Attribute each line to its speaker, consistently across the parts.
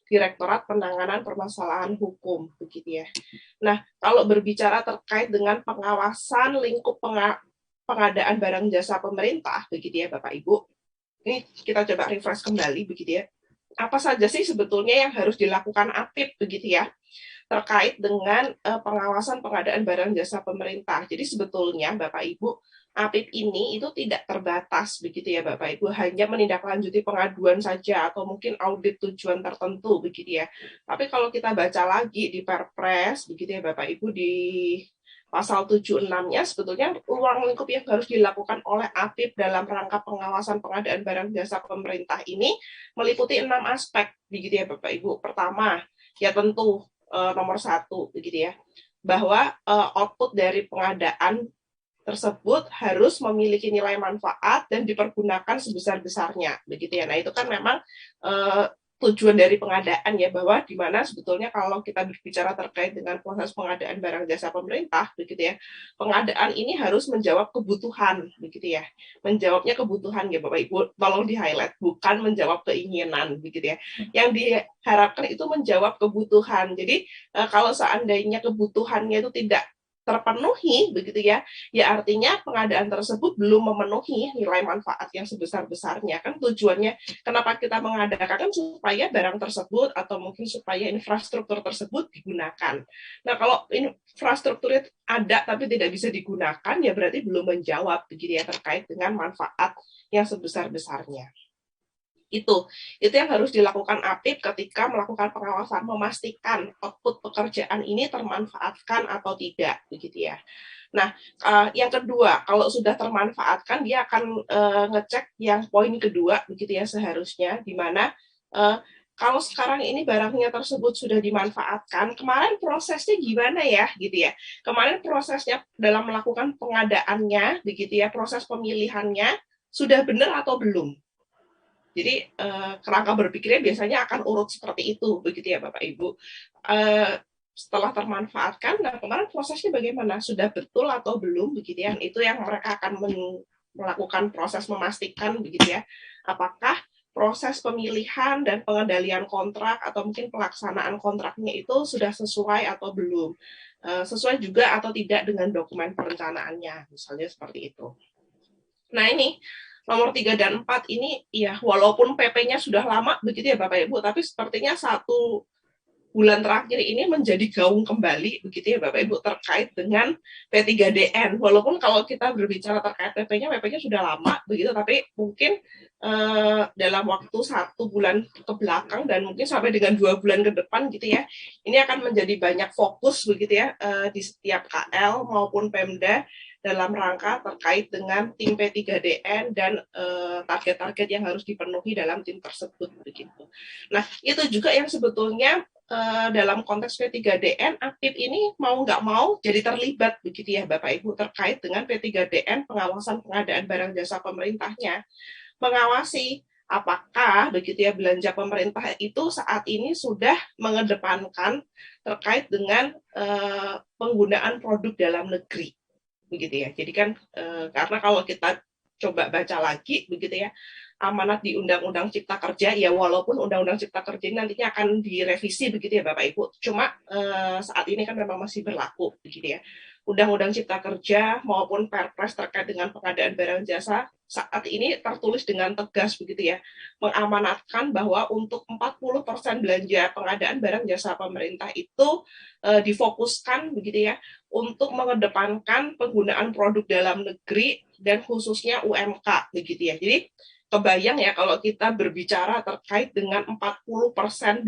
Speaker 1: Direktorat Penanganan Permasalahan Hukum, begitu ya. Nah, kalau berbicara terkait dengan pengawasan lingkup pengadaan barang jasa pemerintah, begitu ya Bapak Ibu, ini kita coba refresh kembali, begitu ya. Apa saja sih sebetulnya yang harus dilakukan APIP, begitu ya, terkait dengan pengawasan pengadaan barang jasa pemerintah. Jadi sebetulnya Bapak Ibu, APIP ini itu tidak terbatas begitu ya Bapak Ibu, hanya menindaklanjuti pengaduan saja atau mungkin audit tujuan tertentu begitu ya. Tapi kalau kita baca lagi di Perpres begitu ya Bapak Ibu, di pasal 76-nya sebetulnya ruang lingkup yang harus dilakukan oleh APIP dalam rangka pengawasan pengadaan barang jasa pemerintah ini meliputi 6 aspek begitu ya Bapak Ibu. Pertama, ya tentu nomor 1 begitu ya, bahwa output dari pengadaan tersebut harus memiliki nilai manfaat dan dipergunakan sebesar-besarnya begitu ya. Nah, itu kan memang tujuan dari pengadaan ya, bahwa di mana sebetulnya kalau kita berbicara terkait dengan proses pengadaan barang jasa pemerintah begitu ya, pengadaan ini harus menjawab kebutuhan begitu ya. Menjawabnya kebutuhan ya Bapak Ibu, tolong di highlight, bukan menjawab keinginan begitu ya. Yang diharapkan itu menjawab kebutuhan. Jadi kalau seandainya kebutuhannya itu tidak terpenuhi begitu ya, ya artinya pengadaan tersebut belum memenuhi nilai manfaat yang sebesar-besarnya. Kan tujuannya kenapa kita mengadakan, supaya barang tersebut atau mungkin supaya infrastruktur tersebut digunakan. Nah, kalau infrastrukturnya ada tapi tidak bisa digunakan, ya berarti belum menjawab begitu ya, terkait dengan manfaat yang sebesar-besarnya. Itu yang harus dilakukan APIP ketika melakukan pengawasan, memastikan output pekerjaan ini termanfaatkan atau tidak begitu ya. Nah, yang kedua, kalau sudah termanfaatkan, dia akan ngecek yang poin kedua begitu ya, seharusnya di mana kalau sekarang ini barangnya tersebut sudah dimanfaatkan, kemarin prosesnya gimana ya gitu ya. Kemarin prosesnya dalam melakukan pengadaannya begitu ya, proses pemilihannya sudah benar atau belum. Jadi kerangka berpikirnya biasanya akan urut seperti itu, begitu ya Bapak Ibu. Setelah termanfaatkan, nah kemarin prosesnya bagaimana? Sudah betul atau belum, begitu ya? Itu yang mereka akan melakukan proses memastikan, begitu ya. Apakah proses pemilihan dan pengendalian kontrak atau mungkin pelaksanaan kontraknya itu sudah sesuai atau belum? Sesuai juga atau tidak dengan dokumen perencanaannya, misalnya seperti itu. Nah ini nomor 3 dan 4 ini ya walaupun PP-nya sudah lama begitu ya Bapak Ibu, tapi sepertinya 1 bulan terakhir ini menjadi gaung kembali begitu ya Bapak Ibu, terkait dengan P3DN. Walaupun kalau kita berbicara terkait PP-nya sudah lama begitu, tapi mungkin dalam waktu 1 bulan ke belakang dan mungkin sampai dengan 2 bulan ke depan gitu ya, ini akan menjadi banyak fokus begitu ya di setiap KL maupun Pemda dalam rangka terkait dengan tim P3DN dan target-target yang harus dipenuhi dalam tim tersebut begitu. Nah, itu juga yang sebetulnya dalam konteks P3DN, APIP ini mau nggak mau jadi terlibat begitu ya Bapak Ibu, terkait dengan P3DN pengawasan pengadaan barang jasa pemerintahnya. Mengawasi apakah begitu ya belanja pemerintah itu saat ini sudah mengedepankan terkait dengan penggunaan produk dalam negeri begitu ya. Jadi kan karena kalau kita coba baca lagi begitu ya, amanat di Undang-Undang Cipta Kerja ya, walaupun Undang-Undang Cipta Kerja ini nantinya akan direvisi begitu ya Bapak Ibu, cuma saat ini kan memang masih berlaku begitu ya. Undang-Undang Cipta Kerja maupun Perpres terkait dengan pengadaan barang jasa saat ini tertulis dengan tegas begitu ya, mengamanatkan bahwa untuk 40% belanja pengadaan barang jasa pemerintah itu difokuskan begitu ya, untuk mengedepankan penggunaan produk dalam negeri dan khususnya UMK begitu ya. Jadi kebayang ya kalau kita berbicara terkait dengan 40%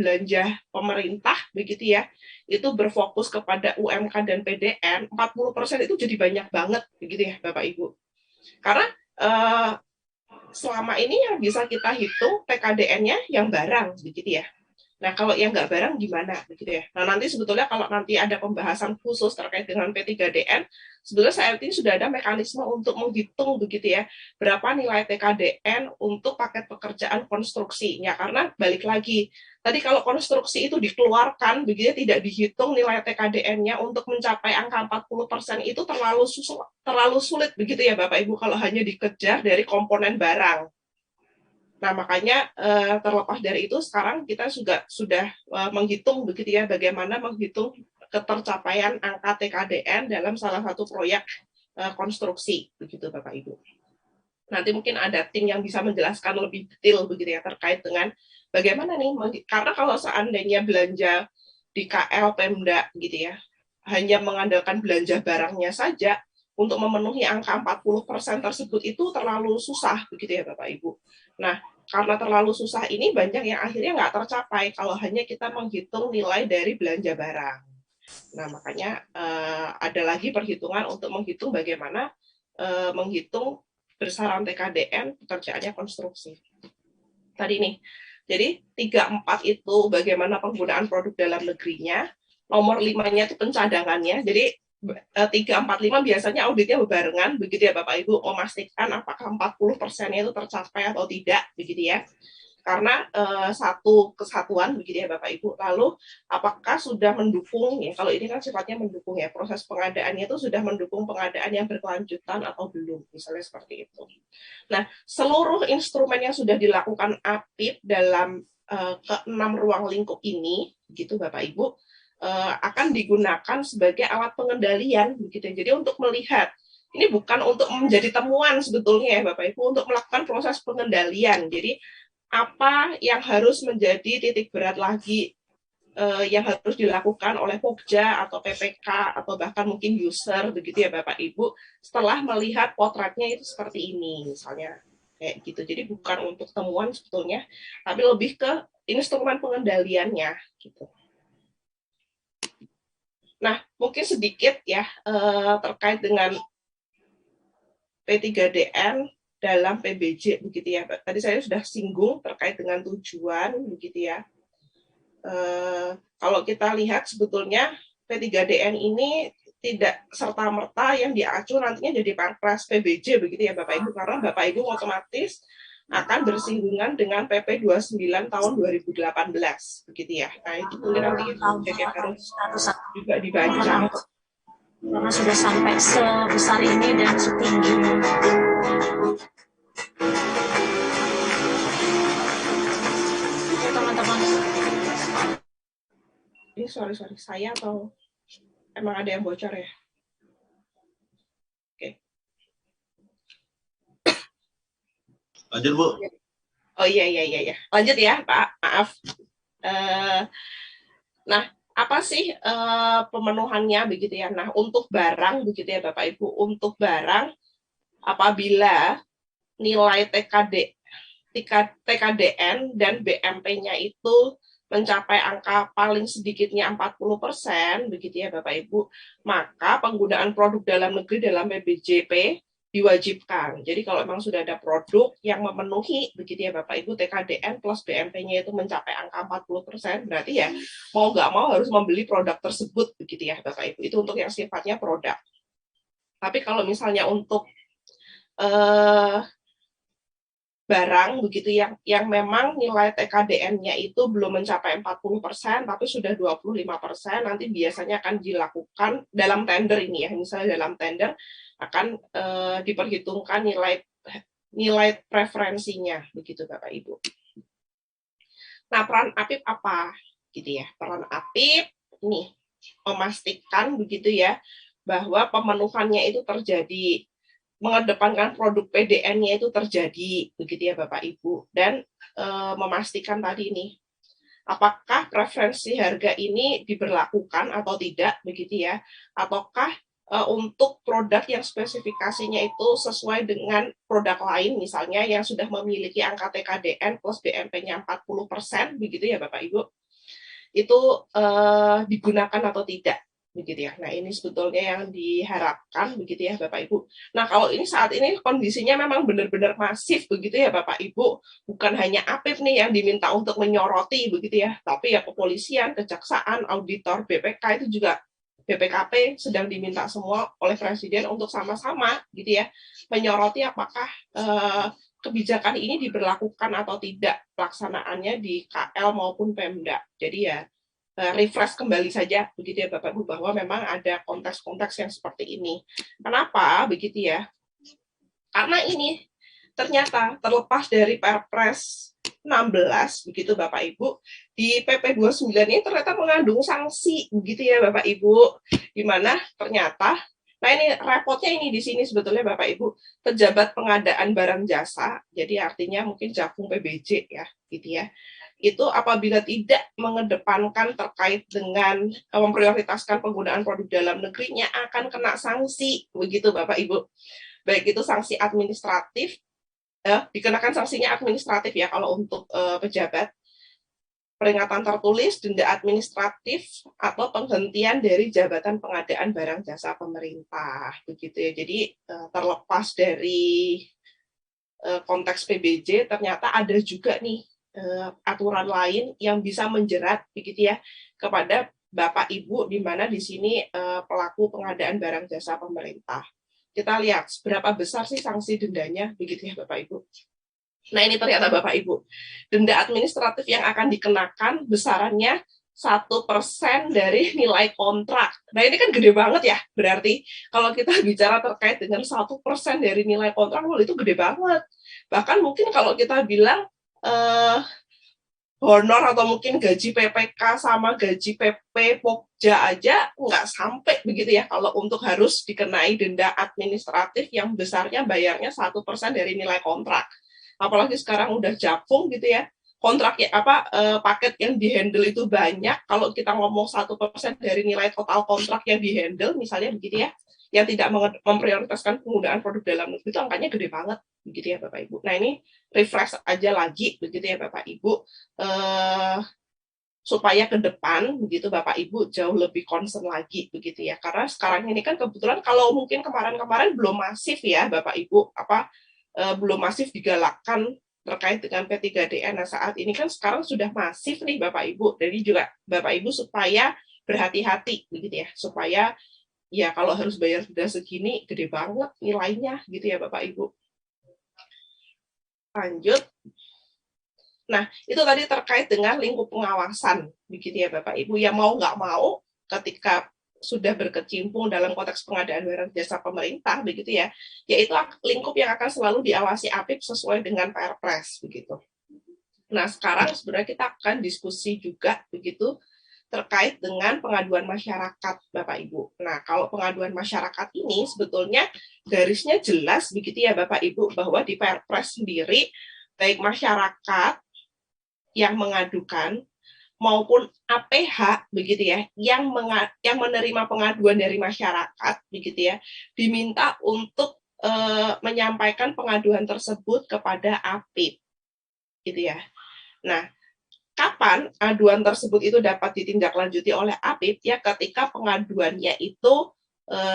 Speaker 1: belanja pemerintah begitu ya, itu berfokus kepada UMK dan PDN, 40% itu jadi banyak banget begitu ya Bapak Ibu. Karena selama ini yang bisa kita hitung PKDN-nya yang barang begitu ya. Nah, kalau yang nggak barang gimana begitu ya. Nah, nanti sebetulnya kalau nanti ada pembahasan khusus terkait dengan P3DN, sebetulnya saat ini sudah ada mekanisme untuk menghitung begitu ya, berapa nilai TKDN untuk paket pekerjaan konstruksinya. Karena balik lagi, tadi kalau konstruksi itu dikeluarkan begitu ya, tidak dihitung nilai TKDN-nya untuk mencapai angka 40% itu terlalu sulit begitu ya Bapak Ibu, kalau hanya dikejar dari komponen barang. Nah, makanya terlepas dari itu sekarang kita juga sudah menghitung begitu ya, bagaimana menghitung ketercapaian angka TKDN dalam salah satu proyek konstruksi begitu Bapak Ibu. Nanti mungkin ada tim yang bisa menjelaskan lebih detail begitu ya terkait dengan bagaimana nih, karena kalau seandainya belanja di KL Pemda gitu ya, hanya mengandalkan belanja barangnya saja untuk memenuhi angka 40% tersebut itu terlalu susah begitu ya Bapak Ibu. Nah, karena terlalu susah ini banyak yang akhirnya nggak tercapai kalau hanya kita menghitung nilai dari belanja barang. Nah, makanya ada lagi perhitungan untuk menghitung bagaimana menghitung besaran TKDN pekerjaannya konstruksi. Tadi nih, jadi 3-4 itu bagaimana penggunaan produk dalam negerinya, nomor 5-nya itu pencadangannya. Jadi 3, 4, 5 biasanya auditnya bebarengan, begitu ya Bapak Ibu, memastikan apakah 40%-nya itu tercapai atau tidak, begitu ya. Karena satu kesatuan, begitu ya Bapak Ibu. Lalu apakah sudah mendukung, ya kalau ini kan sifatnya mendukung ya, proses pengadaannya itu sudah mendukung pengadaan yang berkelanjutan atau belum, misalnya seperti itu. Nah, seluruh instrumen yang sudah dilakukan APIP dalam ke-6 ruang lingkup ini, gitu Bapak Ibu, akan digunakan sebagai alat pengendalian, begitu. Jadi untuk melihat, ini bukan untuk menjadi temuan sebetulnya ya Bapak Ibu, untuk melakukan proses pengendalian. Jadi apa yang harus menjadi titik berat lagi yang harus dilakukan oleh Pokja atau PPK atau bahkan mungkin user begitu ya Bapak Ibu setelah melihat potretnya itu seperti ini misalnya kayak gitu. Jadi bukan untuk temuan sebetulnya, tapi lebih ke instrumen pengendaliannya gitu. Nah, mungkin sedikit ya terkait dengan P3DN dalam PBJ begitu ya. Tadi saya sudah singgung terkait dengan tujuan begitu ya. Kalau kita lihat sebetulnya P3DN ini tidak serta-merta yang diacu nantinya jadi Perpres PBJ begitu ya Bapak Ibu, karena Bapak Ibu otomatis akan bersinggungan dengan PP 29 tahun 2018 begitu ya. Nah, itu mungkin nanti yang harus juga dibaca.
Speaker 2: Karena sudah sampai sebesar ini dan setinggi teman-teman.
Speaker 1: Ini sorry saya atau emang ada yang bocor ya? Oke.
Speaker 3: Lanjut Bu.
Speaker 1: Oh iya. Lanjut ya Pak, maaf. Nah, apa sih pemenuhannya begitu ya? Nah, untuk barang begitu ya Bapak Ibu, untuk barang apabila nilai TKDN dan BMP-nya itu mencapai angka paling sedikitnya 40%, begitu ya Bapak Ibu, maka penggunaan produk dalam negeri dalam PBJP diwajibkan. Jadi kalau memang sudah ada produk yang memenuhi, begitu ya Bapak Ibu, TKDN plus BMP-nya itu mencapai angka 40%, berarti ya mau nggak mau harus membeli produk tersebut, begitu ya Bapak Ibu. Itu untuk yang sifatnya produk. Tapi kalau misalnya untuk barang begitu yang memang nilai TKDN-nya itu belum mencapai 40%, tapi sudah 25%, nanti biasanya akan dilakukan dalam tender ini ya, misalnya dalam tender akan diperhitungkan nilai preferensinya, begitu Bapak Ibu. Nah, peran APIP apa? Gitu ya, peran APIP ini memastikan begitu ya, bahwa pemenuhannya itu terjadi, mengedepankan produk PDN-nya itu terjadi, begitu ya Bapak Ibu, dan memastikan tadi nih, apakah preferensi harga ini diberlakukan atau tidak, begitu ya, ataukah untuk produk yang spesifikasinya itu sesuai dengan produk lain, misalnya yang sudah memiliki angka TKDN plus BMP-nya 40%, begitu ya Bapak Ibu, itu digunakan atau tidak, begitu ya. Nah, ini sebetulnya yang diharapkan, begitu ya Bapak Ibu. Nah, kalau ini saat ini kondisinya memang benar-benar masif, begitu ya Bapak Ibu. Bukan hanya APIP nih yang diminta untuk menyoroti, begitu ya, tapi ya kepolisian, kejaksaan, auditor, BPK itu juga, BPKP sedang diminta semua oleh Presiden untuk sama-sama, gitu ya, menyoroti apakah kebijakan ini diberlakukan atau tidak pelaksanaannya di KL maupun Pemda. Jadi ya refresh kembali saja begitu ya Bapak Ibu, bahwa memang ada konteks-konteks yang seperti ini. Kenapa begitu ya? Karena ini ternyata terlepas dari Perpres 16 begitu Bapak Ibu, di PP 29 ini ternyata mengandung sanksi begitu ya Bapak Ibu, di mana ternyata, nah ini repotnya ini di sini sebetulnya Bapak Ibu, pejabat pengadaan barang jasa, jadi artinya mungkin Jakung PBJ ya gitu ya, itu apabila tidak mengedepankan terkait dengan memprioritaskan penggunaan produk dalam negerinya akan kena sanksi begitu Bapak Ibu, baik itu sanksi administratif, dikenakan sanksinya administratif ya kalau untuk pejabat, peringatan tertulis, denda administratif, atau penghentian dari jabatan pengadaan barang jasa pemerintah begitu ya. Jadi terlepas dari konteks PBJ, ternyata ada juga nih aturan lain yang bisa menjerat begitu ya kepada Bapak Ibu, di mana di sini pelaku pengadaan barang jasa pemerintah. Kita lihat seberapa besar sih sanksi dendanya begitu ya Bapak Ibu. Nah ini ternyata Bapak Ibu, denda administratif yang akan dikenakan besarannya 1% dari nilai kontrak. Nah ini kan gede banget ya, berarti kalau kita bicara terkait dengan 1% dari nilai kontrak, itu gede banget. Bahkan mungkin kalau kita bilang honor atau mungkin gaji PPK sama gaji PP Pokja aja nggak sampai begitu ya kalau untuk harus dikenai denda administratif yang besarnya bayarnya 1% dari nilai kontrak. Apalagi sekarang udah Jakung gitu ya, kontrak ya paket yang dihandle itu banyak. Kalau kita ngomong 1% dari nilai total kontrak yang dihandle misalnya begitu ya, yang tidak memprioritaskan penggunaan produk dalam negeri, itu angkanya gede banget begitu ya Bapak Ibu. Nah ini refresh aja lagi begitu ya Bapak Ibu, supaya ke depan begitu Bapak Ibu jauh lebih concern lagi begitu ya, karena sekarang ini kan kebetulan kalau mungkin kemarin-kemarin belum masif ya Bapak Ibu, belum masif digalakkan terkait dengan P3DN. Nah saat ini kan sekarang sudah masif nih Bapak Ibu, jadi juga Bapak Ibu supaya berhati-hati begitu ya, supaya ya kalau harus bayar sudah segini gede banget nilainya gitu ya Bapak Ibu. Lanjut. Nah, itu tadi terkait dengan lingkup pengawasan begitu ya Bapak Ibu, yang mau nggak mau ketika sudah berkecimpung dalam konteks pengadaan barang jasa pemerintah begitu ya, yaitu lingkup yang akan selalu diawasi APIP sesuai dengan Perpres begitu. Nah, sekarang sebenarnya kita akan diskusi juga begitu terkait dengan pengaduan masyarakat Bapak Ibu. Nah, kalau pengaduan masyarakat ini sebetulnya garisnya jelas begitu ya Bapak Ibu, bahwa di Perpres sendiri baik masyarakat yang mengadukan maupun APH begitu ya, yang menerima pengaduan dari masyarakat begitu ya, diminta untuk menyampaikan pengaduan tersebut kepada APIP gitu ya. Nah, kapan aduan tersebut itu dapat ditindaklanjuti oleh APIP ya, ketika pengaduannya itu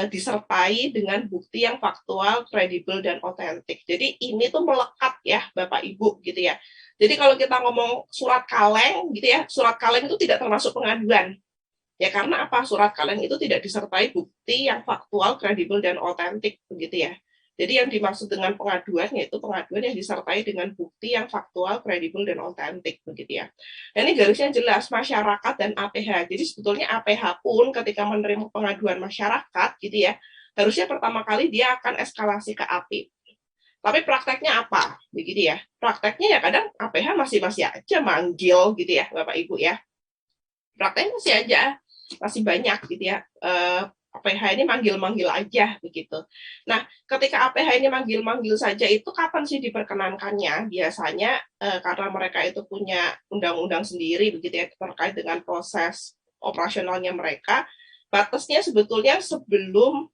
Speaker 1: disertai dengan bukti yang faktual, kredibel, dan otentik. Jadi ini tuh melekat ya Bapak Ibu gitu ya. Jadi kalau kita ngomong surat kaleng gitu ya, surat kaleng itu tidak termasuk pengaduan. Ya karena apa? Surat kaleng itu tidak disertai bukti yang faktual, kredibel, dan otentik begitu ya. Jadi yang dimaksud dengan pengaduan yaitu pengaduan yang disertai dengan bukti yang faktual, kredibel, dan otentik begitu ya. Dan ini garisnya jelas masyarakat dan APH. Jadi sebetulnya APH pun ketika menerima pengaduan masyarakat gitu ya, harusnya pertama kali dia akan eskalasi ke APIP. Tapi prakteknya apa? Begitu ya. Prakteknya ya kadang APH masih aja manggil gitu ya Bapak Ibu ya. Prakteknya masih aja, masih banyak gitu ya. APH ini manggil-manggil aja begitu. Nah, ketika APH ini manggil-manggil saja itu kapan sih diperkenankannya? Biasanya karena mereka itu punya undang-undang sendiri begitu ya terkait dengan proses operasionalnya mereka. Batasnya sebetulnya sebelum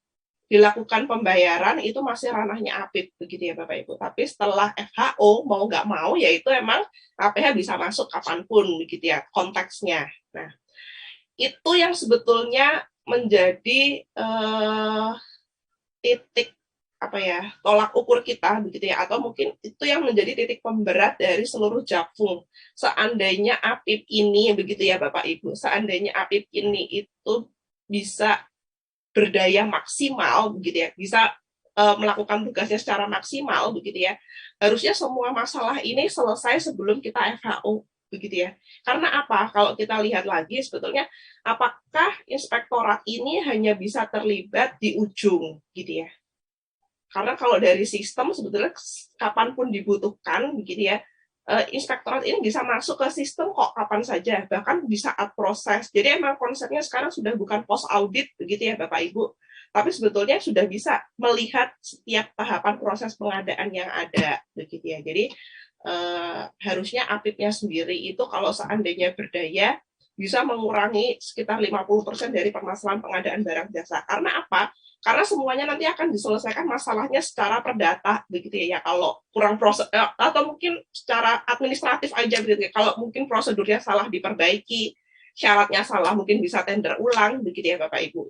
Speaker 1: dilakukan pembayaran itu masih ranahnya APIP begitu ya Bapak Ibu. Tapi setelah FHO mau nggak mau yaitu emang APH bisa masuk kapanpun begitu ya konteksnya. Nah, itu yang sebetulnya menjadi titik apa ya, tolak ukur kita begitu ya, atau mungkin itu yang menjadi titik pemberat dari seluruh Jakung. Seandainya APIP ini begitu ya Bapak Ibu, seandainya APIP ini itu bisa berdaya maksimal begitu ya, bisa melakukan tugasnya secara maksimal begitu ya, harusnya semua masalah ini selesai sebelum kita FHO begitu ya. Karena apa? Kalau kita lihat lagi sebetulnya apakah inspektorat ini hanya bisa terlibat di ujung gitu ya. Karena kalau dari sistem sebetulnya kapanpun dibutuhkan, begitu ya, inspektorat ini bisa masuk ke sistem kok kapan saja, bahkan di saat proses. Jadi emang konsepnya sekarang sudah bukan post audit, begitu ya Bapak Ibu, tapi sebetulnya sudah bisa melihat setiap tahapan proses pengadaan yang ada, begitu ya. Jadi harusnya APIP-nya sendiri itu kalau seandainya berdaya bisa mengurangi sekitar 50% dari permasalahan pengadaan barang jasa. Karena apa? Karena semuanya nanti akan diselesaikan masalahnya secara perdata, begitu ya. Ya kalau kurang proses atau mungkin secara administratif aja begitu ya. Kalau mungkin prosedurnya salah diperbaiki, syaratnya salah mungkin bisa tender ulang, begitu ya Bapak Ibu.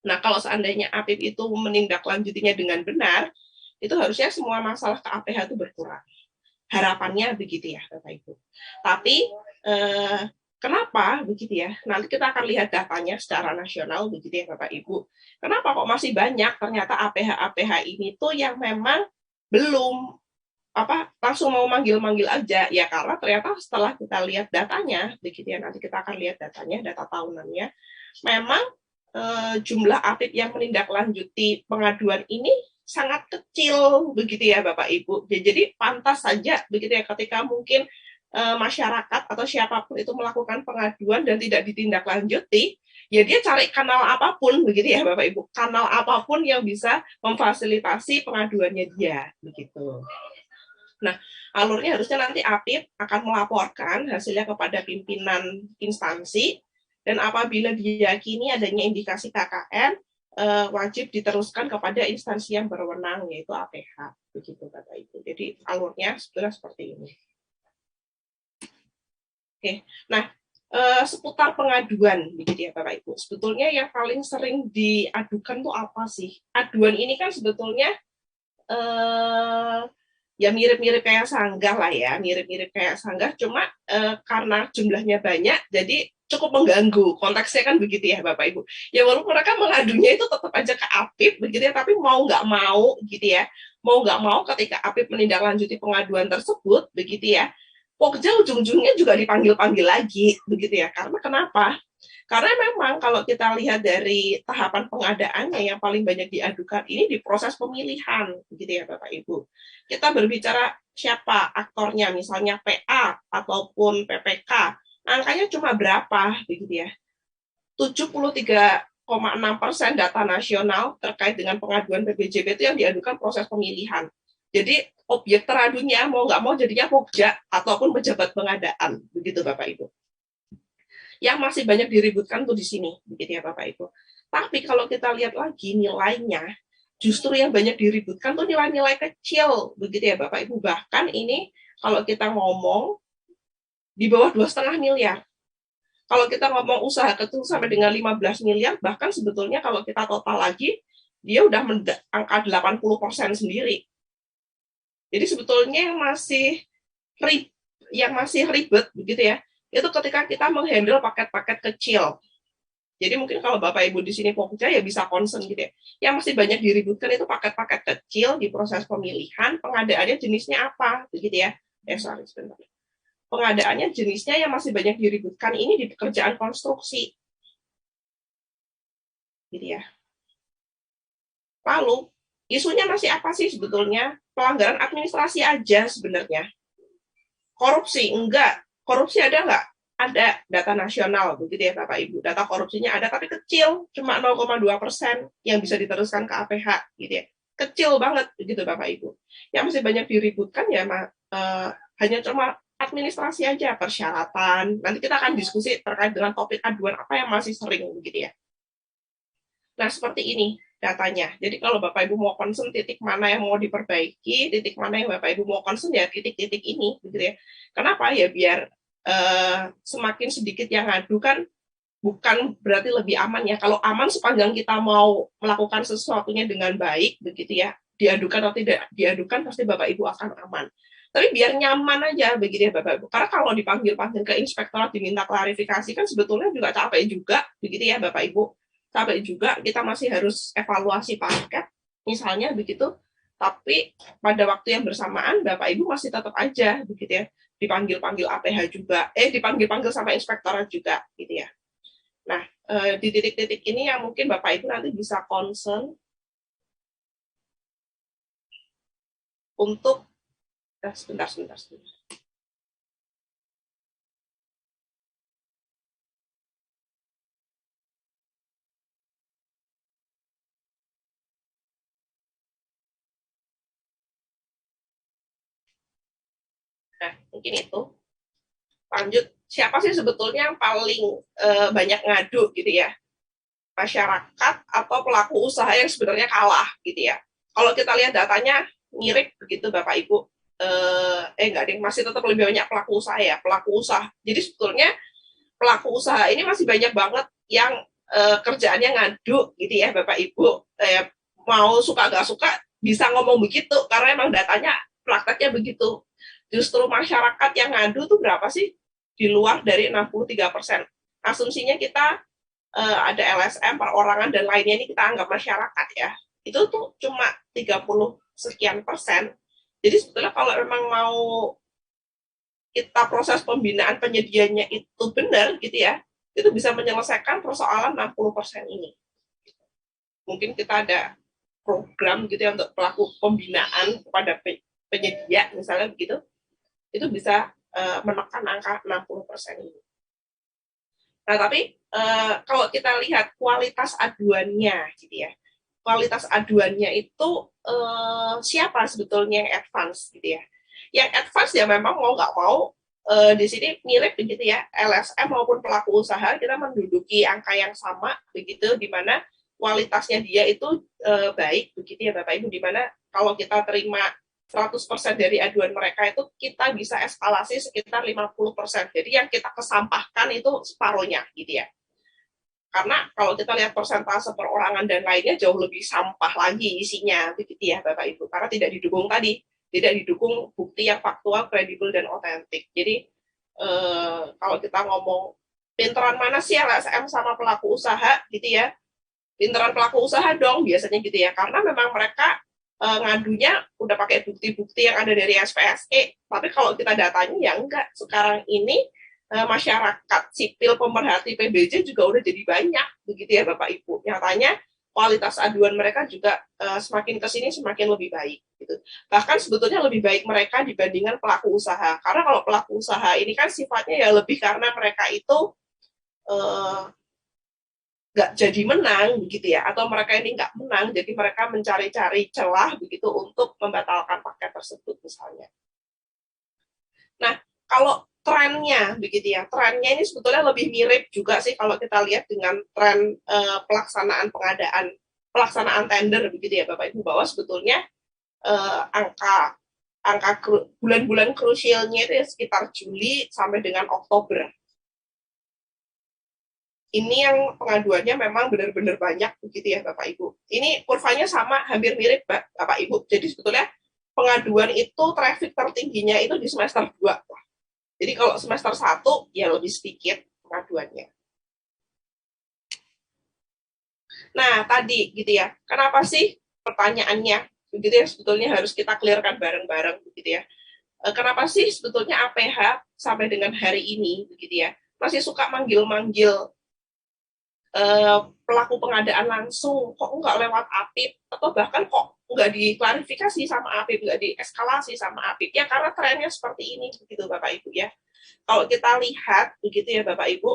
Speaker 1: Nah, kalau seandainya APIP itu menindaklanjutinya dengan benar, itu harusnya semua masalah ke APH itu berkurang. Harapannya begitu ya Bapak Ibu. Tapi kenapa begitu ya? Nanti kita akan lihat datanya secara nasional begitu ya Bapak Ibu. Kenapa kok masih banyak ternyata APH ini tuh yang memang belum langsung mau manggil-manggil aja ya, karena ternyata setelah kita lihat datanya begitu ya, nanti kita akan lihat datanya, data tahunannya, memang jumlah APIP yang menindaklanjuti pengaduan ini sangat kecil begitu ya Bapak Ibu. Jadi pantas saja begitu ya ketika mungkin masyarakat atau siapapun itu melakukan pengaduan dan tidak ditindaklanjuti, ya dia cari kanal apapun begitu ya Bapak Ibu. Kanal apapun yang bisa memfasilitasi pengaduannya dia begitu. Nah, alurnya harusnya nanti APIP akan melaporkan hasilnya kepada pimpinan instansi, dan apabila diyakini adanya indikasi KKN, wajib diteruskan kepada instansi yang berwenang, yaitu APH. Begitu, Bapak Ibu. Jadi, alurnya sudah seperti ini. Oke, nah, seputar pengaduan, begitu ya, Bapak Ibu. Sebetulnya yang paling sering diadukan tuh apa sih? Aduan ini kan sebetulnya ya mirip-mirip kayak sanggah lah ya, mirip-mirip kayak sanggah, cuma karena jumlahnya banyak, jadi cukup mengganggu. Konteksnya kan begitu ya Bapak Ibu. Ya walaupun mereka mengadunya itu tetap aja ke APIP, begitu ya, tapi mau nggak mau gitu ya, mau nggak mau ketika APIP menindaklanjuti pengaduan tersebut, begitu ya, Pokja ujung-ujungnya juga dipanggil-panggil lagi, begitu ya. Karena kenapa? Karena memang kalau kita lihat dari tahapan pengadaannya yang paling banyak diadukan ini di proses pemilihan, begitu ya Bapak Ibu. Kita berbicara siapa aktornya, misalnya PA ataupun PPK, angkanya cuma berapa, begitu ya. 73,6% data nasional terkait dengan pengaduan PPJP itu yang diadukan proses pemilihan. Jadi objek teradunya mau nggak mau jadinya Pokja ataupun pejabat pengadaan, begitu Bapak Ibu. Yang masih banyak diributkan tuh di sini, begitu ya Bapak Ibu. Tapi kalau kita lihat lagi nilainya, justru yang banyak diributkan tuh nilai-nilai kecil, begitu ya Bapak Ibu. Bahkan ini kalau kita ngomong di bawah 2,5 miliar. Kalau kita ngomong usaha kecil sampai dengan 15 miliar, bahkan sebetulnya kalau kita total lagi, dia udah angka 80% sendiri. Jadi sebetulnya yang masih ribet, begitu ya, itu ketika kita menghandle paket-paket kecil. Jadi mungkin kalau Bapak Ibu di sini Pokja ya bisa concern gitu ya. Yang masih banyak diributkan itu paket-paket kecil di proses pemilihan, pengadaannya jenisnya apa, begitu ya. Sorry, sebentar. Pengadaannya jenisnya yang masih banyak diributkan ini di pekerjaan konstruksi. Gitu ya. Lalu, isunya masih apa sih sebetulnya? Pelanggaran administrasi aja sebenarnya. Korupsi, enggak. Korupsi ada nggak? Ada data nasional, begitu ya Bapak Ibu. Data korupsinya ada, tapi kecil, cuma 0,2% yang bisa diteruskan ke APH, gitu ya. Kecil banget, begitu Bapak Ibu. Yang masih banyak diributkan ya hanya cuma administrasi aja, persyaratan. Nanti kita akan diskusi terkait dengan topik aduan apa yang masih sering, begitu ya. Nah, seperti ini datanya. Jadi kalau Bapak Ibu mau concern titik mana yang mau diperbaiki, titik mana yang Bapak Ibu mau concern ya titik-titik ini, gitu ya. Kenapa ya? Biar semakin sedikit yang ngadu kan bukan berarti lebih aman ya. Kalau aman sepanjang kita mau melakukan sesuatunya dengan baik, begitu ya, diadukan atau tidak diadukan pasti Bapak Ibu akan aman. Tapi biar nyaman aja begitu ya Bapak Ibu. Karena kalau dipanggil-panggil ke inspektorat diminta klarifikasi kan sebetulnya juga capek juga, begitu ya Bapak Ibu. Capek juga, kita masih harus evaluasi paket, misalnya begitu. Tapi pada waktu yang bersamaan Bapak Ibu masih tetap aja begitu ya dipanggil-panggil APH juga, dipanggil-panggil sama inspektorat juga, gitu ya. Nah, di titik-titik ini yang mungkin Bapak Ibu nanti bisa concern untuk sebentar. Nah, mungkin itu. Lanjut, siapa sih sebetulnya yang paling banyak ngadu gitu ya? Masyarakat atau pelaku usaha yang sebenarnya kalah gitu ya? Kalau kita lihat datanya mirip begitu Bapak Ibu. Enggak deh, masih tetap lebih banyak pelaku usaha ya, pelaku usaha. Jadi sebetulnya pelaku usaha ini masih banyak banget yang kerjaannya ngadu gitu ya Bapak Ibu. Mau suka gak suka bisa ngomong begitu karena emang datanya prakteknya begitu. Justru masyarakat yang ngadu tuh berapa sih? Di luar dari 63%. Asumsinya kita ada LSM, perorangan, dan lainnya ini kita anggap masyarakat ya. Itu tuh cuma 30 sekian persen. Jadi sebetulnya kalau memang mau kita proses pembinaan penyediaannya itu benar gitu ya, itu bisa menyelesaikan persoalan 60% ini. Mungkin kita ada program gitu ya untuk pelaku pembinaan kepada penyedia misalnya begitu, itu bisa menekan angka 60% ini. Nah, tapi kalau kita lihat kualitas aduannya gitu ya, kualitas aduannya itu siapa sebetulnya yang advance gitu ya. Yang advance ya memang mau nggak mau di sini mirip begitu ya, LSM maupun pelaku usaha kita menduduki angka yang sama begitu, di mana kualitasnya dia itu baik begitu ya Bapak Ibu, di mana kalau kita terima 100% dari aduan mereka itu kita bisa eskalasi sekitar 50%. Jadi yang kita kesampahkan itu separuhnya gitu ya. Karena kalau kita lihat persentase perorangan dan lainnya jauh lebih sampah lagi isinya begitu ya Bapak Ibu, karena tidak didukung tadi, tidak didukung bukti yang faktual, kredibel dan otentik. Jadi kalau kita ngomong pinteran mana sih LSM sama pelaku usaha gitu ya, pinteran pelaku usaha dong biasanya gitu ya, karena memang mereka ngadunya udah pakai bukti-bukti yang ada dari SPSE. Tapi kalau kita datanya ya enggak, sekarang ini masyarakat sipil pemerhati PBJ juga udah jadi banyak begitu ya Bapak Ibu. Nyatanya kualitas aduan mereka juga semakin kesini semakin lebih baik gitu. Bahkan sebetulnya lebih baik mereka dibandingkan pelaku usaha. Karena kalau pelaku usaha ini kan sifatnya ya lebih karena mereka itu nggak jadi menang begitu ya, atau mereka ini nggak menang jadi mereka mencari-cari celah begitu untuk membatalkan paket tersebut misalnya. Nah, kalau trennya begitu ya, trennya ini sebetulnya lebih mirip juga sih kalau kita lihat dengan tren pelaksanaan tender begitu ya Bapak Ibu, bahwa sebetulnya angka bulan-bulan krusialnya itu ya sekitar Juli sampai dengan Oktober. Ini yang pengaduannya memang benar-benar banyak begitu ya Bapak Ibu. Ini kurvanya sama, hampir mirip Bapak Ibu. Jadi sebetulnya pengaduan itu traffic tertingginya itu di semester 2. Jadi kalau semester 1 ya lebih sedikit pengaduannya. Nah, tadi gitu ya. Kenapa sih pertanyaannya begitu ya, sebetulnya harus kita clearkan bareng-bareng begitu ya. Kenapa sih sebetulnya APH sampai dengan hari ini begitu ya masih suka manggil-manggil pelaku pengadaan langsung, kok nggak lewat APIP, atau bahkan kok nggak diklarifikasi sama APIP, nggak dieskalasi sama APIP, ya karena trennya seperti ini, begitu Bapak Ibu ya. Kalau kita lihat, begitu ya Bapak Ibu,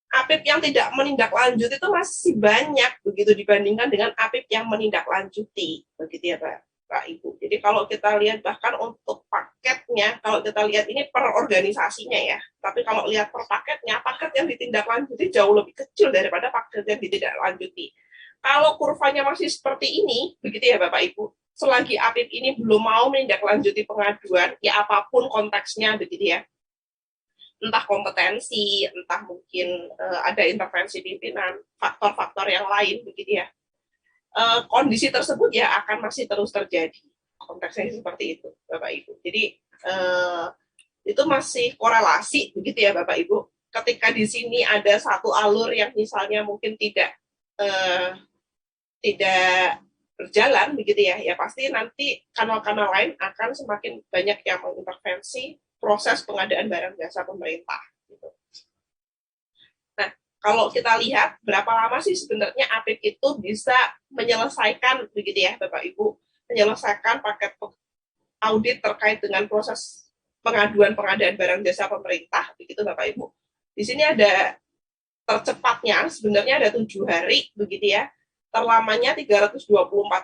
Speaker 1: APIP yang tidak menindaklanjuti itu masih banyak, begitu dibandingkan dengan APIP yang menindaklanjuti, begitu ya Pak Ibu. Jadi kalau kita lihat bahkan untuk paketnya, kalau kita lihat ini per organisasinya ya, tapi kalau lihat per paketnya, paket yang ditindaklanjuti jauh lebih kecil daripada paket yang ditindaklanjuti. Kalau kurvanya masih seperti ini, begitu ya Bapak Ibu, selagi APIP ini belum mau menindaklanjuti pengaduan, ya apapun konteksnya begitu ya, entah kompetensi, entah mungkin ada intervensi pimpinan, faktor-faktor yang lain begitu ya, kondisi tersebut ya akan masih terus terjadi. Konteksnya seperti itu, Bapak Ibu. Jadi itu masih korelasi begitu ya, Bapak Ibu. Ketika di sini ada satu alur yang misalnya mungkin tidak berjalan begitu ya, ya pasti nanti kanal-kanal lain akan semakin banyak yang mengintervensi proses pengadaan barang jasa pemerintah. Gitu. Nah, kalau kita lihat berapa lama sih sebenarnya APIP itu bisa menyelesaikan begitu ya Bapak Ibu, menyelesaikan paket audit terkait dengan proses pengaduan pengadaan barang jasa pemerintah, begitu Bapak Ibu. Di sini ada tercepatnya, sebenarnya ada 7 hari, begitu ya. Terlamanya 324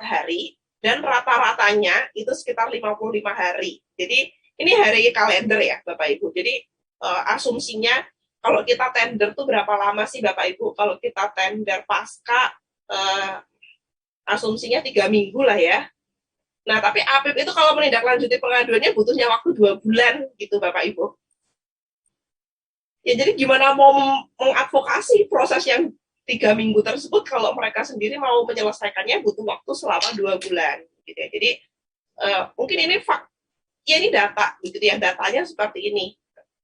Speaker 1: hari, dan rata-ratanya itu sekitar 55 hari. Jadi, ini hari kalender ya, Bapak Ibu. Jadi, asumsinya, kalau kita tender tuh berapa lama sih, Bapak Ibu? Kalau kita tender pasca, asumsinya 3 minggu lah ya. Nah, tapi APIP itu kalau menindaklanjuti pengaduannya butuhnya waktu 2 bulan, gitu Bapak Ibu. Ya, jadi gimana mau mengadvokasi proses yang 3 minggu tersebut kalau mereka sendiri mau menyelesaikannya butuh waktu selama 2 bulan, gitu ya. Jadi mungkin ini ya ini data, gitu ya, datanya seperti ini.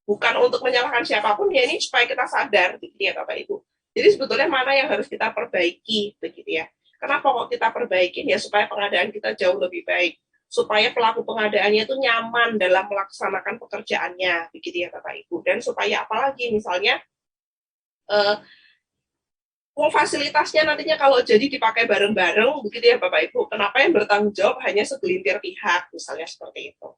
Speaker 1: Bukan untuk menyalahkan siapapun, ya ini supaya kita sadar, gitu ya Bapak Ibu. Jadi sebetulnya mana yang harus kita perbaiki, begitu ya. Kenapa kok kita perbaikin? Ya supaya pengadaan kita jauh lebih baik, supaya pelaku pengadaannya itu nyaman dalam melaksanakan pekerjaannya, begitu ya Bapak Ibu. Dan supaya apalagi misalnya fasilitasnya nantinya kalau jadi dipakai bareng-bareng, begitu ya Bapak Ibu. Kenapa yang bertanggung jawab hanya segelintir pihak, misalnya seperti itu.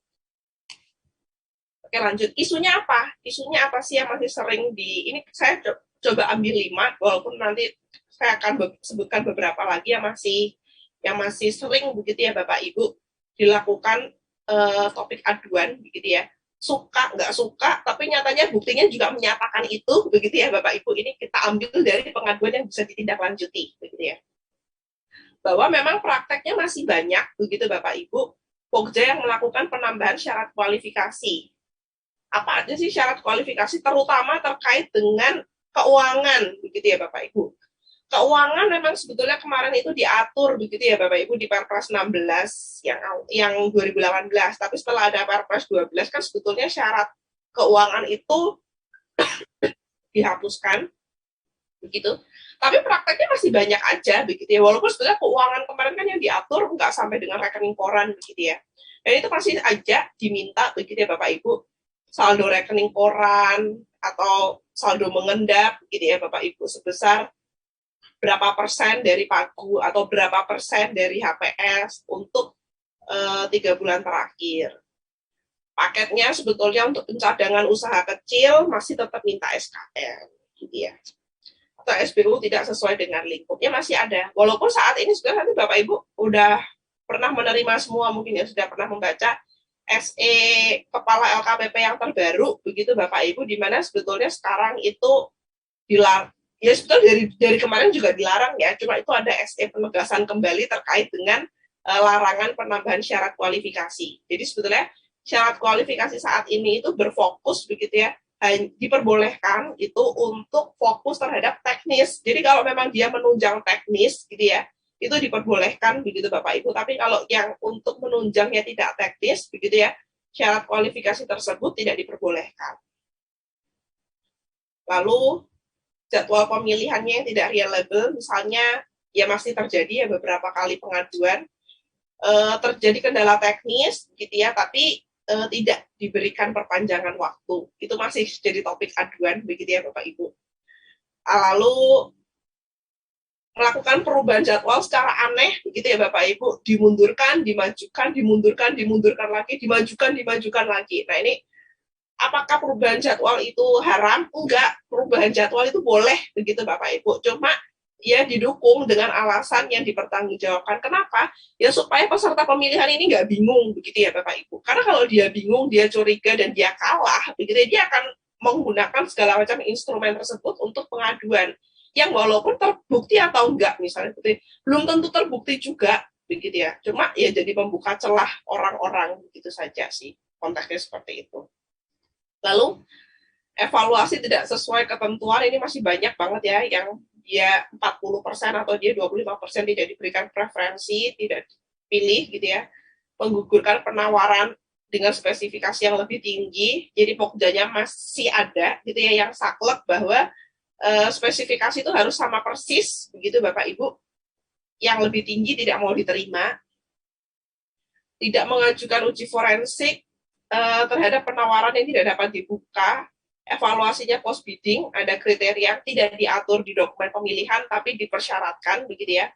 Speaker 1: Oke, lanjut. Isunya apa? Isunya apa sih yang masih sering ini saya coba ambil 5, walaupun nanti saya akan sebutkan beberapa lagi yang masih sering begitu ya Bapak Ibu dilakukan topik aduan, begitu ya. Suka nggak suka, tapi nyatanya buktinya juga menyatakan itu, begitu ya Bapak Ibu. Ini kita ambil dari pengaduan yang bisa ditindaklanjuti, begitu ya. Bahwa memang prakteknya masih banyak, begitu Bapak Ibu, Pokja yang melakukan penambahan syarat kualifikasi. Apa aja sih syarat kualifikasi, terutama terkait dengan keuangan, begitu ya Bapak Ibu. Keuangan memang sebetulnya kemarin itu diatur, begitu ya Bapak Ibu, di Perpres 16 yang 2018, tapi setelah ada Perpres 12 kan sebetulnya syarat keuangan itu dihapuskan, begitu. Tapi prakteknya masih banyak aja, begitu ya. Walaupun sebetulnya keuangan kemarin kan yang diatur nggak sampai dengan rekening koran, begitu ya. Dan itu masih aja diminta, begitu ya Bapak Ibu, saldo rekening koran atau saldo mengendap, gitu ya Bapak Ibu, sebesar berapa persen dari pagu atau berapa persen dari HPS untuk 3 bulan terakhir. Paketnya sebetulnya untuk pencadangan usaha kecil masih tetap minta SKM, gitu ya. Atau SBU tidak sesuai dengan lingkupnya masih ada. Walaupun saat ini sebenarnya nanti Bapak Ibu udah pernah menerima semua, mungkin ya sudah pernah membaca SE Kepala LKPP yang terbaru, begitu Bapak Ibu, di mana sebetulnya sekarang itu dilarang, ya sebetulnya dari kemarin juga dilarang ya, cuma itu ada SE penegasan kembali terkait dengan larangan penambahan syarat kualifikasi. Jadi sebetulnya syarat kualifikasi saat ini itu berfokus, begitu ya, diperbolehkan itu untuk fokus terhadap teknis. Jadi kalau memang dia menunjang teknis, gitu ya, itu diperbolehkan, begitu Bapak Ibu. Tapi kalau yang untuk menunjangnya tidak teknis, begitu ya, syarat kualifikasi tersebut tidak diperbolehkan. Lalu jadwal pemilihannya yang tidak reliable, misalnya ya masih terjadi ya beberapa kali pengaduan, terjadi kendala teknis, gitu ya, tapi tidak diberikan perpanjangan waktu. Itu masih jadi topik aduan, begitu ya Bapak Ibu. Lalu melakukan perubahan jadwal secara aneh, begitu ya Bapak Ibu, dimundurkan, dimajukan, dimundurkan lagi, dimajukan lagi. Nah ini, apakah perubahan jadwal itu haram? Enggak, perubahan jadwal itu boleh, begitu Bapak Ibu. Cuma ya didukung dengan alasan yang dipertanggungjawabkan. Kenapa? Ya supaya peserta pemilihan ini nggak bingung, begitu ya Bapak Ibu. Karena kalau dia bingung, dia curiga, dan dia kalah, begitu ya, dia akan menggunakan segala macam instrumen tersebut untuk pengaduan. Yang walaupun terbukti atau enggak, misalnya belum tentu terbukti juga, begitu ya. Cuma ya jadi membuka celah orang-orang, begitu saja sih, konteksnya seperti itu. Lalu evaluasi tidak sesuai ketentuan ini masih banyak banget ya, yang dia 40% atau dia 25% tidak diberikan preferensi, tidak dipilih, gitu ya. Menggugurkan penawaran dengan spesifikasi yang lebih tinggi, jadi pokjanya masih ada, gitu ya, yang saklek bahwa spesifikasi itu harus sama persis, begitu Bapak Ibu. Yang lebih tinggi tidak mau diterima. Tidak mengajukan uji forensik terhadap penawaran yang tidak dapat dibuka. Evaluasinya post bidding, ada kriteria yang tidak diatur di dokumen pemilihan tapi dipersyaratkan, begitu ya,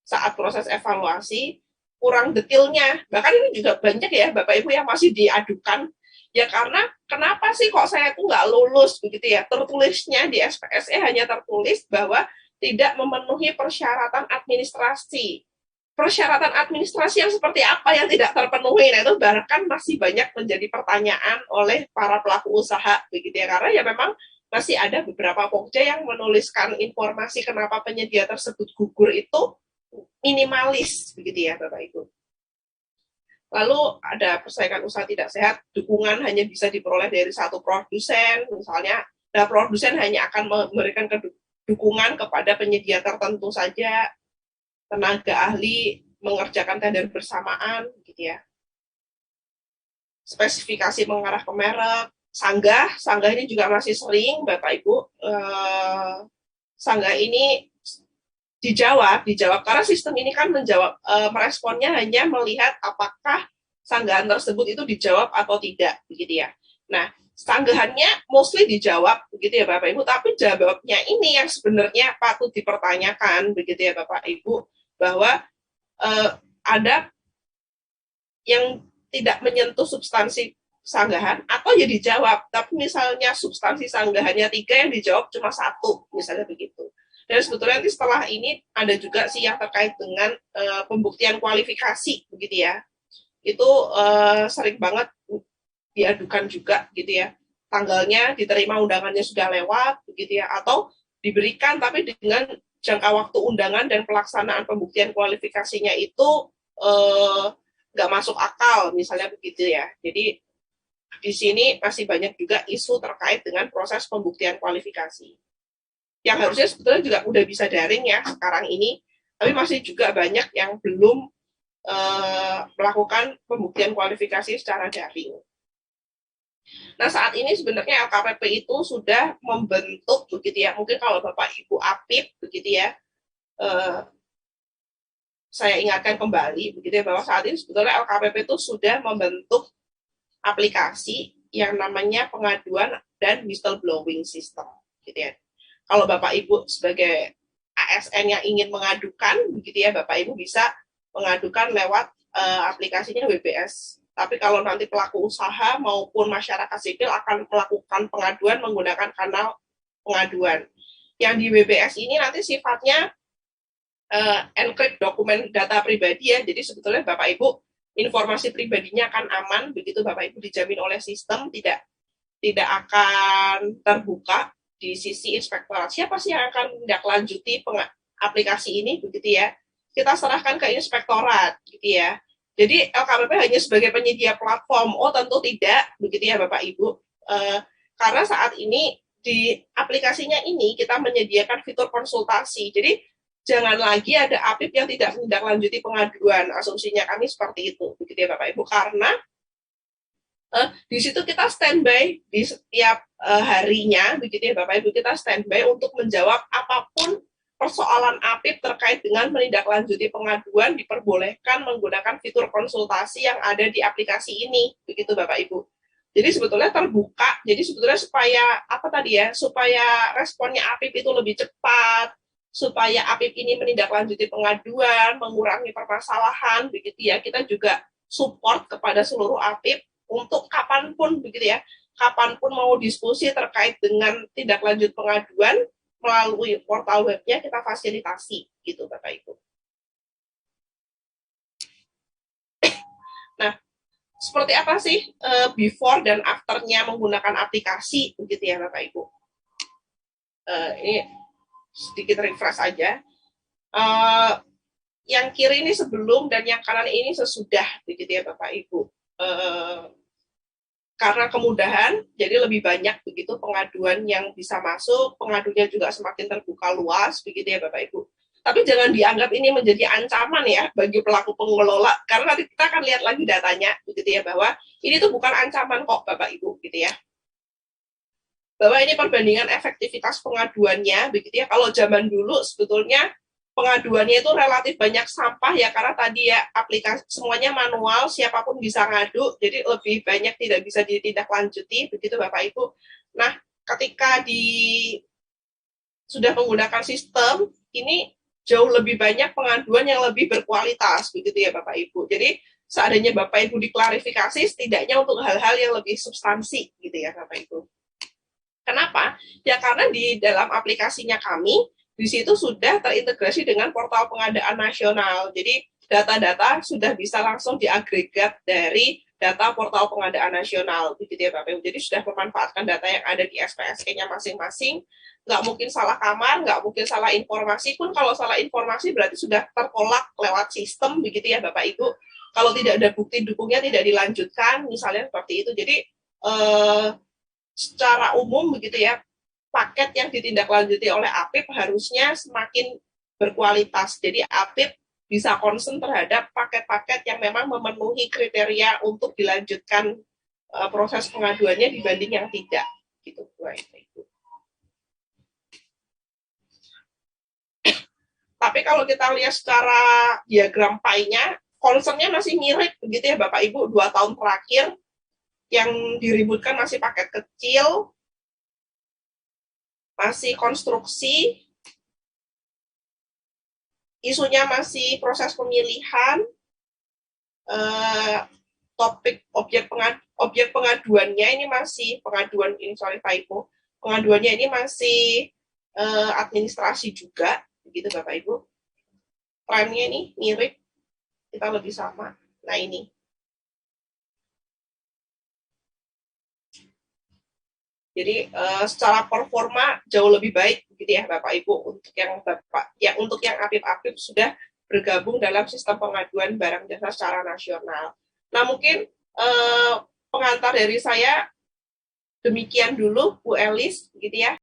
Speaker 1: saat proses evaluasi. kurang detailnya. Bahkan ini juga banyak ya Bapak Ibu yang masih diadukan. Ya karena kenapa sih kok saya tuh nggak lulus begitu ya? Tertulisnya di SPSE hanya tertulis bahwa tidak memenuhi persyaratan administrasi. Persyaratan administrasi yang seperti apa yang tidak terpenuhi? Nah itu bahkan masih banyak menjadi pertanyaan oleh para pelaku usaha begitu ya. Karena ya memang masih ada beberapa pokja yang menuliskan informasi kenapa penyedia tersebut gugur itu minimalis begitu ya Bapak Ibu. Lalu ada persaingan usaha tidak sehat, dukungan hanya bisa diperoleh dari satu produsen, misalnya, nah produsen hanya akan memberikan dukungan kepada penyedia tertentu saja, tenaga ahli mengerjakan tender bersamaan, gitu ya. Spesifikasi mengarah ke merek, sanggah ini juga masih sering, Bapak Ibu, sanggah ini dijawab karena sistem ini kan menjawab meresponnya hanya melihat apakah sanggahan tersebut itu dijawab atau tidak begitu ya. Nah, sanggahannya mostly dijawab begitu ya Bapak Ibu, tapi jawabnya ini yang sebenarnya patut dipertanyakan begitu ya Bapak Ibu, bahwa ada yang tidak menyentuh substansi sanggahan atau ya dijawab, tapi misalnya substansi sanggahannya 3 yang dijawab cuma 1 misalnya begitu. Dan sebetulnya nanti setelah ini ada juga sih yang terkait dengan pembuktian kualifikasi begitu ya. Itu sering banget diadukan juga gitu ya. Tanggalnya diterima undangannya sudah lewat begitu ya, atau diberikan tapi dengan jangka waktu undangan dan pelaksanaan pembuktian kualifikasinya itu nggak masuk akal misalnya begitu ya. Jadi di sini masih banyak juga isu terkait dengan proses pembuktian kualifikasi. Yang harusnya sebetulnya juga udah bisa daring ya sekarang ini, tapi masih juga banyak yang belum melakukan pembuktian kualifikasi secara daring. Nah saat ini sebenarnya LKPP itu sudah membentuk begitu ya, mungkin kalau Bapak Ibu APIP begitu ya, saya ingatkan kembali begitu ya, bahwa saat ini sebetulnya LKPP itu sudah membentuk aplikasi yang namanya pengaduan dan whistleblowing system gitu ya. Kalau Bapak Ibu sebagai ASN yang ingin mengadukan, begitu ya, Bapak Ibu bisa mengadukan lewat aplikasinya WBS. Tapi kalau nanti pelaku usaha maupun masyarakat sipil akan melakukan pengaduan menggunakan kanal pengaduan. Yang di WBS ini nanti sifatnya encrypt dokumen data pribadi ya. Jadi sebetulnya Bapak Ibu informasi pribadinya akan aman, begitu Bapak Ibu dijamin oleh sistem, tidak akan terbuka di sisi inspektorat. Siapa sih yang akan menindaklanjuti aplikasi ini begitu ya? Kita serahkan ke inspektorat gitu ya. Jadi LKPP hanya sebagai penyedia platform. Oh tentu tidak begitu ya Bapak Ibu. Karena saat ini di aplikasinya ini kita menyediakan fitur konsultasi. Jadi jangan lagi ada APIP yang tidak menindaklanjuti pengaduan. Asumsinya kami seperti itu begitu ya Bapak Ibu. Karena di situ kita standby di setiap harinya, begitu ya Bapak Ibu, kita standby untuk menjawab apapun persoalan APIP terkait dengan menindaklanjuti pengaduan, diperbolehkan menggunakan fitur konsultasi yang ada di aplikasi ini, begitu Bapak Ibu. Jadi sebetulnya terbuka, jadi sebetulnya supaya apa tadi ya, supaya responnya APIP itu lebih cepat, supaya APIP ini menindaklanjuti pengaduan, mengurangi permasalahan, begitu ya, kita juga support kepada seluruh APIP untuk kapanpun begitu ya, kapanpun mau diskusi terkait dengan tindak lanjut pengaduan melalui portal webnya kita fasilitasi gitu Bapak Ibu. Nah, seperti apa sih before dan afternya menggunakan aplikasi begitu ya Bapak Ibu? Ini sedikit refresh aja. Yang kiri ini sebelum dan yang kanan ini sesudah begitu ya Bapak Ibu. Karena kemudahan, jadi lebih banyak begitu pengaduan yang bisa masuk, pengadunya juga semakin terbuka luas, begitu ya Bapak Ibu. Tapi jangan dianggap ini menjadi ancaman ya bagi pelaku pengelola, karena nanti kita akan lihat lagi datanya, begitu ya, bahwa ini tuh bukan ancaman kok Bapak Ibu, gitu ya. Bahwa ini perbandingan efektivitas pengaduannya, begitu ya. Kalau zaman dulu sebetulnya pengaduannya itu relatif banyak sampah ya, karena tadi ya aplikasi semuanya manual, siapapun bisa ngadu, jadi lebih banyak tidak bisa ditindaklanjuti begitu Bapak Ibu. Nah, ketika sudah menggunakan sistem ini, jauh lebih banyak pengaduan yang lebih berkualitas, begitu ya Bapak Ibu. Jadi seandainya Bapak Ibu diklarifikasi, setidaknya untuk hal-hal yang lebih substansi, gitu ya Bapak Ibu. Kenapa? Ya karena di dalam aplikasinya kami, di situ sudah terintegrasi dengan portal pengadaan nasional. Jadi data-data sudah bisa langsung diagregat dari data portal pengadaan nasional, begitu ya Bapak Ibu. Jadi sudah memanfaatkan data yang ada di SPSK-nya masing-masing, nggak mungkin salah kamar, nggak mungkin salah informasi, pun kalau salah informasi berarti sudah terkolak lewat sistem, begitu ya Bapak Ibu. Kalau tidak ada bukti dukungnya tidak dilanjutkan, misalnya seperti itu. Jadi secara umum begitu ya, paket yang ditindaklanjuti oleh APIP harusnya semakin berkualitas. Jadi APIP bisa concern terhadap paket-paket yang memang memenuhi kriteria untuk dilanjutkan proses pengaduannya dibanding yang tidak. Gitu, itu. Tapi kalau kita lihat secara diagram pie-nya, concern-nya masih mirip begitu ya Bapak Ibu, 2 tahun terakhir yang diributkan masih paket kecil, masih konstruksi, isunya masih proses pemilihan, topik objek pengaduannya ini masih pengaduan ini, sorry typo, pengaduannya ini masih administrasi juga, begitu Bapak Ibu. Trennya ini mirip, kita lebih sama. Nah ini. Jadi secara performa jauh lebih baik gitu ya Bapak Ibu untuk yang APIP sudah bergabung dalam sistem pengaduan barang jasa secara nasional. Nah mungkin pengantar dari saya demikian dulu Bu Elis gitu ya.